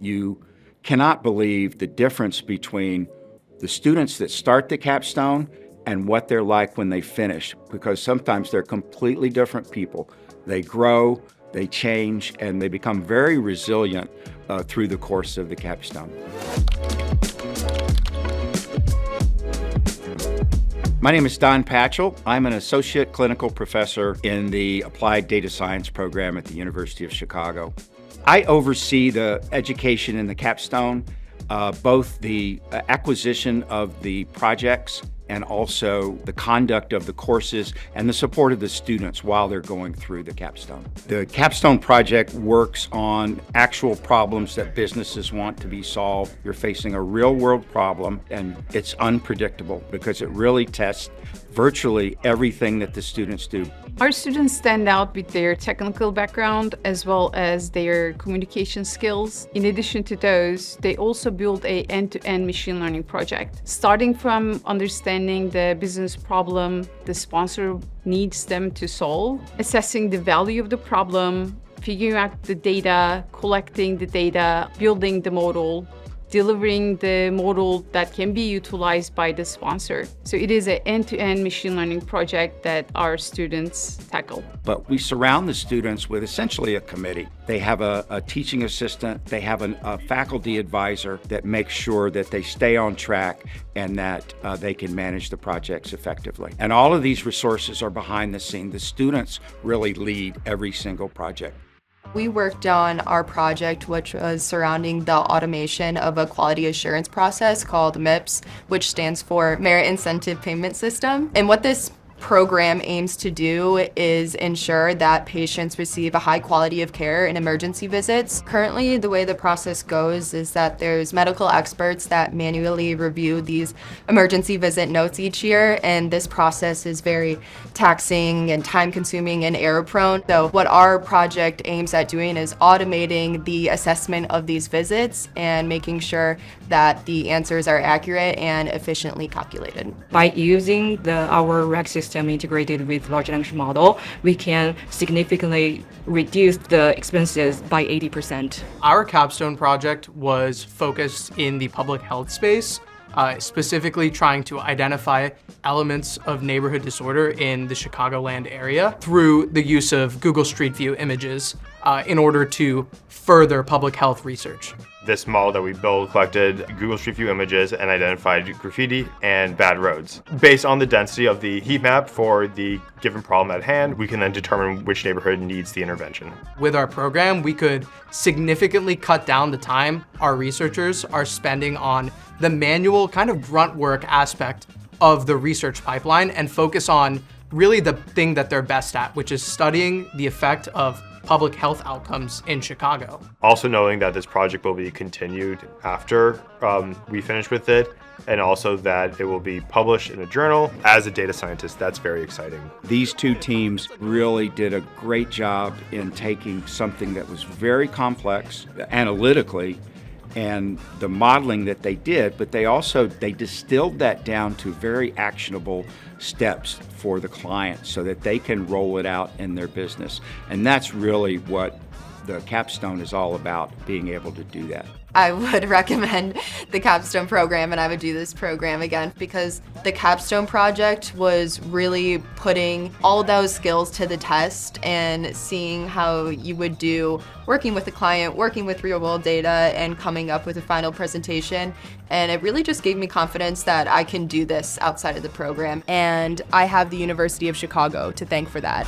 You cannot believe the difference between the students that start the capstone and what they're like when they finish, because sometimes they're completely different people. They grow, they change, and they become very resilient through the course of the capstone. My name is Don Patchell. I'm an associate clinical professor in the Applied Data Science program at the University of Chicago. I oversee the education in the capstone, both the acquisition of the projects and also the conduct of the courses and the support of the students while they're going through the capstone. The Capstone Project works on actual problems that businesses want to be solved. You're facing a real-world problem, and it's unpredictable because it really tests virtually everything that the students do. Our students stand out with their technical background as well as their communication skills. In addition to those, they also build an end-to-end machine learning project, starting from understanding the business problem the sponsor needs them to solve, assessing the value of the problem, figuring out the data, collecting the data, building the model, delivering the model that can be utilized by the sponsor. So it is an end-to-end machine learning project that our students tackle. But we surround the students with essentially a committee. They have a teaching assistant, they have a faculty advisor that makes sure that they stay on track and that they can manage the projects effectively. And all of these resources are behind the scene. The students really lead every single project. We worked on our project, which was surrounding the automation of a quality assurance process called MIPS, which stands for Merit Incentive Payment System. And what this program aims to do is ensure that patients receive a high quality of care in emergency visits. Currently, the way the process goes is that there's medical experts that manually review these emergency visit notes each year, and this process is very taxing and time-consuming and error-prone. So what our project aims at doing is automating the assessment of these visits and making sure that the answers are accurate and efficiently calculated. By using our RAG system integrated with large language model, we can significantly reduce the expenses by 80%. Our capstone project was focused in the public health space, specifically trying to identify elements of neighborhood disorder in the Chicagoland area through the use of Google Street View images in order to further public health research. This model that we built collected Google Street View images and identified graffiti and bad roads. Based on the density of the heat map for the given problem at hand, we can then determine which neighborhood needs the intervention. With our program, we could significantly cut down the time our researchers are spending on the manual kind of grunt work aspect of the research pipeline and focus on really the thing that they're best at, which is studying the effect of public health outcomes in Chicago. Also knowing that this project will be continued after we finish with it, and also that it will be published in a journal. As a data scientist, that's very exciting. These two teams really did a great job in taking something that was very complex analytically and the modeling that they did, but they distilled that down to very actionable steps for the client so that they can roll it out in their business. And that's really what the capstone is all about, being able to do that. I would recommend the Capstone program, and I would do this program again because the Capstone project was really putting all those skills to the test and seeing how you would do working with the client, working with real world data, and coming up with a final presentation. And it really just gave me confidence that I can do this outside of the program. And I have the University of Chicago to thank for that.